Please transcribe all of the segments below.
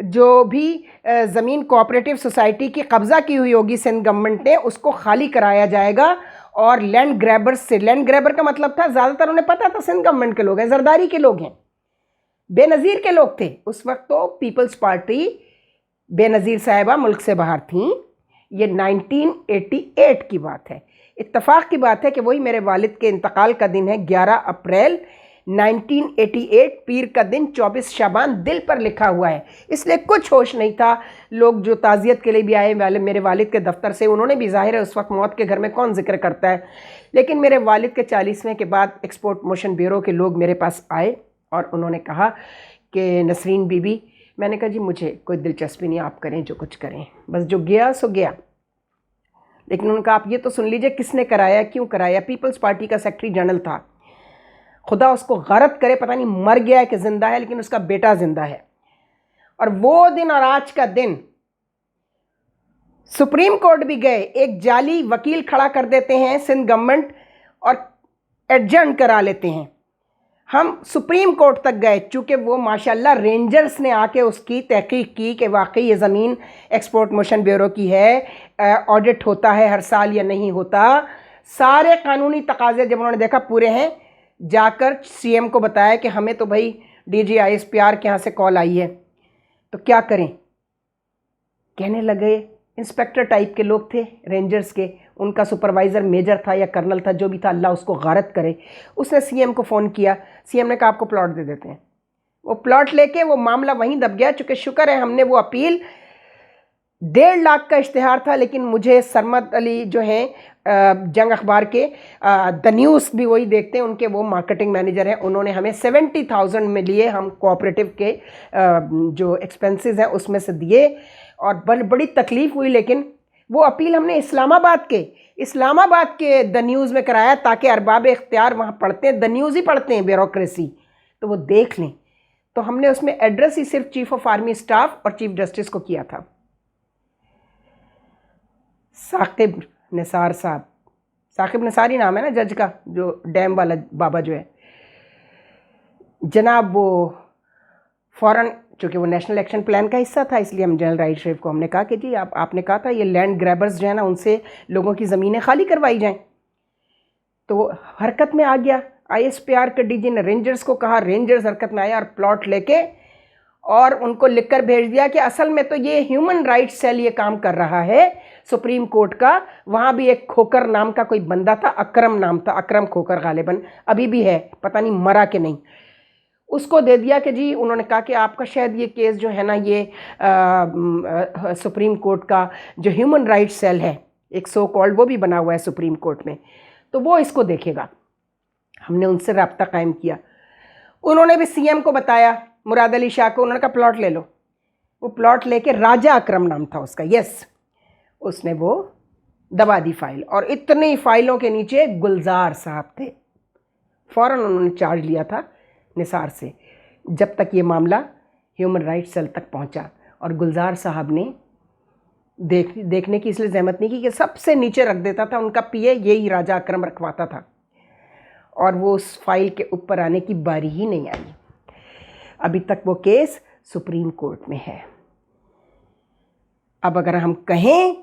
جو بھی زمین کوآپریٹو سوسائٹی کی قبضہ کی ہوئی ہوگی سندھ گورنمنٹ نے، اس کو خالی کرایا جائے گا، اور لینڈ گریبر سے، لینڈ گریبر کا مطلب تھا زیادہ تر انہیں پتا تھا سندھ گورنمنٹ کے لوگ ہیں، زرداری کے لوگ ہیں، بے نظیر کے لوگ تھے اس وقت، تو پیپلز پارٹی بے نظیر صاحبہ ملک سے باہر تھیں۔ یہ 1988 کی بات ہے، اتفاق کی بات ہے کہ وہی میرے والد کے انتقال کا دن ہے، 11 اپریل 1988، پیر کا دن، 24 شعبان، دل پر لکھا ہوا ہے، اس لیے کچھ ہوش نہیں تھا۔ لوگ جو تعزیت کے لیے بھی آئے میرے والد کے دفتر سے، انہوں نے بھی، ظاہر ہے اس وقت موت کے گھر میں کون ذکر کرتا ہے، لیکن میرے والد کے 40ویں کے بعد ایکسپورٹ پروموشن بیورو کے لوگ میرے پاس آئے اور انہوں نے کہا کہ نسرین بی بی، میں نے کہا جی مجھے کوئی دلچسپی نہیں، آپ کریں جو کچھ کریں، بس جو گیا سو گیا۔ لیکن انہوں نے کہا آپ یہ تو سن لیجئے کس نے کرایا، کیوں کرایا۔ پیپلز پارٹی کا سیکرٹری جنرل تھا، خدا اس کو غارت کرے، پتہ نہیں مر گیا ہے کہ زندہ ہے، لیکن اس کا بیٹا زندہ ہے۔ اور وہ دن اور آج کا دن سپریم کورٹ بھی گئے، ایک جعلی وکیل کھڑا کر دیتے ہیں سندھ گورنمنٹ اور ایڈجرن کرا لیتے ہیں۔ ہم سپریم کورٹ تک گئے، چونکہ وہ ماشاءاللہ رینجرز نے آ کے اس کی تحقیق کی کہ واقعی یہ زمین ایکسپورٹ پروموشن بیورو کی ہے، آڈٹ ہوتا ہے ہر سال یا نہیں ہوتا، سارے قانونی تقاضے جب انہوں نے دیکھا پورے ہیں، جا کر سی ایم کو بتایا کہ ہمیں تو بھائی D G I S P R کے یہاں سے کال آئی ہے، تو کیا کریں۔ کہنے لگے، انسپیکٹر ٹائپ کے لوگ تھے رینجرز کے، ان کا سپروائزر میجر تھا یا کرنل تھا، جو بھی تھا، اللہ اس کو غارت کرے، اس نے سی ایم کو فون کیا، سی ایم نے کہا آپ کو پلاٹ دے دیتے ہیں۔ وہ پلاٹ لے کے وہ معاملہ وہیں دب گیا، چونکہ شکر ہے ہم نے وہ اپیل، 1.5 لاکھ کا اشتہار تھا، لیکن مجھے سرمد علی جو ہیں جنگ اخبار کے، دا نیوز بھی وہی دیکھتے ہیں، ان کے وہ مارکیٹنگ مینیجر ہیں، انہوں نے ہمیں 70,000 میں لیے، ہم کوآپریٹو کے جو ایکسپینسز ہیں اس میں سے دیے، اور بڑی تکلیف ہوئی، لیکن وہ اپیل ہم نے اسلام آباد کے دا نیوز میں کرایا، تاکہ ارباب اختیار وہاں پڑھتے ہیں، دا نیوز ہی پڑھتے ہیں، بیوروکریسی، تو وہ دیکھ لیں۔ تو ہم نے اس میں ایڈریس ہی صرف چیف آف آرمی اسٹاف اور چیف جسٹس کو کیا تھا، ثاقب نثار صاحب، ثاقب نثار ہی نام ہے نا جج کا، جو ڈیم والا بابا جو ہے جناب، وہ فوراً، چونکہ وہ نیشنل ایکشن پلان کا حصہ تھا، اس لیے ہم جنرل راحیل شریف کو ہم نے کہا کہ جی آپ نے کہا تھا یہ لینڈ گریبرز جو ہیں نا، ان سے لوگوں کی زمینیں خالی کروائی جائیں، تو وہ حرکت میں آ گیا۔ آئی ایس پی آر کے ڈی جی نے رینجرز کو کہا، رینجرز حرکت میں آیا اور پلاٹ لے کے، اور ان کو لکھ کر بھیج دیا کہ اصل میں تو یہ ہیومن رائٹس سیل یہ کام کر رہا ہے سپریم کورٹ کا، وہاں بھی ایک کھوکر نام کا کوئی بندہ تھا، اکرم نام تھا، اکرم کھوکر، غالباً ابھی بھی ہے، پتہ نہیں مرا کہ نہیں، اس کو دے دیا کہ جی، انہوں نے کہا کہ آپ کا شاید یہ کیس جو ہے نا، یہ سپریم کورٹ کا جو ہیومن رائٹس سیل ہے، ایک سو کالڈ، وہ بھی بنا ہوا ہے سپریم کورٹ میں، تو وہ اس کو دیکھے گا۔ ہم نے ان سے رابطہ قائم کیا، انہوں نے بھی سی ایم کو بتایا، مراد علی شاہ کو، انہوں نے کہا پلاٹ لے لو۔ وہ پلاٹ لے کے، راجہ اکرم نام تھا اس کا، یس، اس نے وہ دبا دی فائل، اور اتنی فائلوں کے نیچے گلزار صاحب تھے، فوراً انہوں نے چارج لیا تھا نثار سے، جب تک یہ معاملہ ہیومن رائٹس سیل تک پہنچا، اور گلزار صاحب نے دیکھنے کی اس لیے زحمت نہیں کی کہ سب سے نیچے رکھ دیتا تھا، ان کا پی اے یہی راجہ اکرم رکھواتا تھا، اور وہ اس فائل کے اوپر آنے کی باری ہی نہیں آئی۔ ابھی تک وہ کیس سپریم کورٹ میں ہے۔ اب اگر ہم کہیں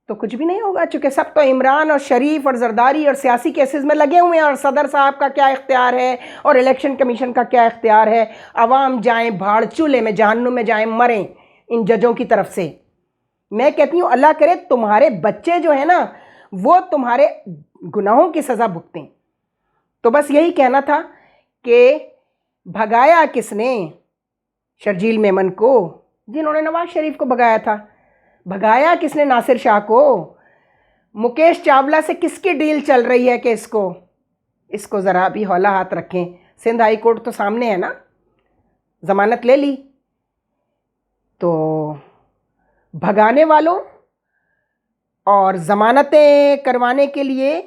تو کچھ بھی نہیں ہوگا، چونکہ سب تو عمران اور شریف اور زرداری اور سیاسی کیسز میں لگے ہوئے ہیں، اور صدر صاحب کا کیا اختیار ہے اور الیکشن کمیشن کا کیا اختیار ہے۔ عوام جائیں بھاڑ چولہے میں، جہنم میں جائیں، مریں ان ججوں کی طرف سے۔ میں کہتی ہوں اللہ کرے تمہارے بچے جو ہیں نا، وہ تمہارے گناہوں کی سزا بھگتیں۔ تو بس یہی کہنا تھا کہ بھگایا کس نے شرجیل میمن کو، جنہوں نے نواز شریف کو بھگایا تھا؟ بھگایا کس نے ناصر شاہ کو؟ مکیش چاولہ سے کس کی ڈیل چل رہی ہے کہ اس کو ذرا بھی ہولا ہاتھ رکھیں۔ سندھ ہائی کورٹ تو سامنے ہے نا، ضمانت لے لی۔ تو بھگانے والوں اور ضمانتیں کروانے کے لیے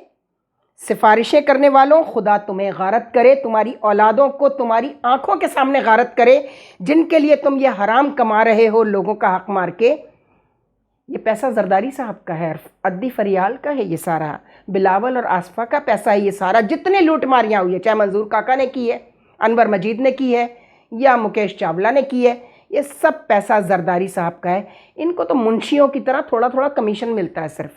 سفارشیں کرنے والوں، خدا تمہیں غارت کرے، تمہاری اولادوں کو تمہاری آنکھوں کے سامنے غارت کرے، جن کے لیے تم یہ حرام کما رہے ہو لوگوں کا حق مار کے۔ یہ پیسہ زرداری صاحب کا ہے، عدی فریال کا ہے، یہ سارا بلاول اور آصفہ کا پیسہ ہے، یہ سارا جتنے لوٹ ماریاں ہوئی ہے، چاہے منظور کاکا نے کی ہے، انور مجید نے کی ہے، یا مکیش چاولہ نے کی ہے، یہ سب پیسہ زرداری صاحب کا ہے. ان کو تو منشیوں کی طرح تھوڑا تھوڑا کمیشن ملتا ہے صرف.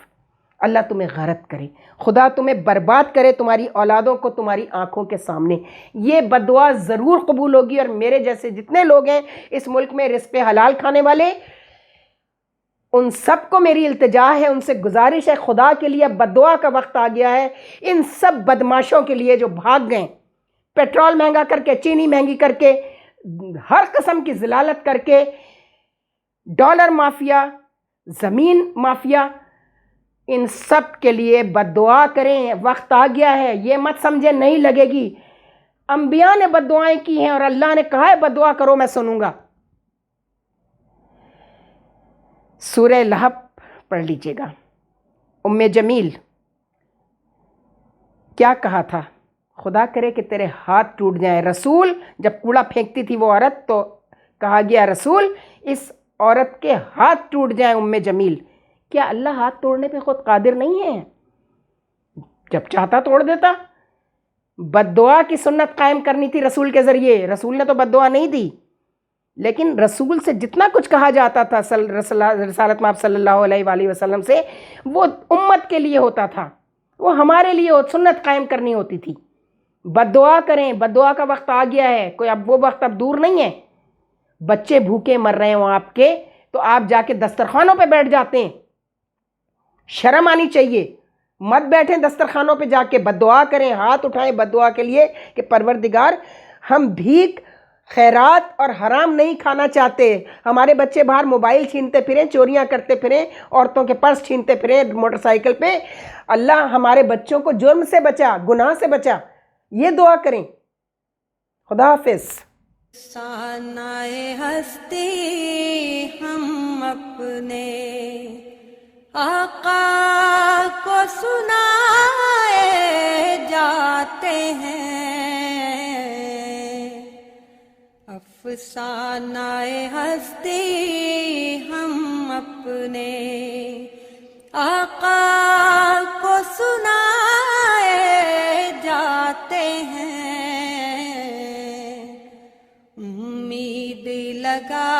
اللہ تمہیں غارت کرے، خدا تمہیں برباد کرے، تمہاری اولادوں کو تمہاری آنکھوں کے سامنے. یہ بد دعا ضرور قبول ہوگی، اور میرے جیسے جتنے لوگ ہیں اس ملک میں رزق حلال کھانے والے، ان سب کو میری التجا ہے، ان سے گزارش ہے، خدا کے لیے بد دعا کا وقت آ گیا ہے ان سب بدماشوں کے لیے جو بھاگ گئے، پیٹرول مہنگا کر کے، چینی مہنگی کر کے، ہر قسم کی ذلالت کر کے، ڈالر مافیا، زمین مافیا، ان سب کے لیے بد دعا کریں. وقت آ گیا ہے، یہ مت سمجھے نہیں لگے گی. انبیاء نے بد دعائیں کی ہیں اور اللہ نے کہا ہے بد دعا کرو میں سنوں گا. سورہ لہب پڑھ لیجئے گا. ام جمیل کیا کہا تھا؟ خدا کرے کہ تیرے ہاتھ ٹوٹ جائیں. رسول جب کوڑا پھینکتی تھی وہ عورت تو کہا گیا رسول اس عورت کے ہاتھ ٹوٹ جائیں. ام جمیل، کیا اللہ ہاتھ توڑنے پہ خود قادر نہیں ہے؟ جب چاہتا توڑ دیتا. بد دعا کی سنت قائم کرنی تھی رسول کے ذریعے. رسول نے تو بد دعا نہیں دی، لیکن رسول سے جتنا کچھ کہا جاتا تھا رسالت مآب صلی اللہ علیہ وآلہ وسلم سے، وہ امت کے لیے ہوتا تھا، وہ ہمارے لیے سنت قائم کرنی ہوتی تھی. بد دعا کریں، بد دعا کا وقت آ گیا ہے. کوئی اب وہ وقت اب دور نہیں ہے. بچے بھوکے مر رہے ہوں آپ کے تو آپ جا کے دسترخوانوں پہ بیٹھ جاتے ہیں. شرم آنی چاہیے. مت بیٹھیں دسترخوانوں پہ جا کے. بد دعا کریں، ہاتھ اٹھائیں بد دعا کے لیے کہ پروردگار ہم بھیک، خیرات اور حرام نہیں کھانا چاہتے. ہمارے بچے باہر موبائل چھینتے پھریں، چوریاں کرتے پھریں، عورتوں کے پرس چھینتے پھریں موٹر سائیکل پہ. اللہ ہمارے بچوں کو جرم سے بچا، گناہ سے بچا. یہ دعا کریں. خدا حافظ. افسانۂ ہستی ہم اپنے آقا کو سنائے جاتے ہیں. افسانۂ ہستی ہم اپنے آقا کو سنائے جاتے ہیں. امید لگا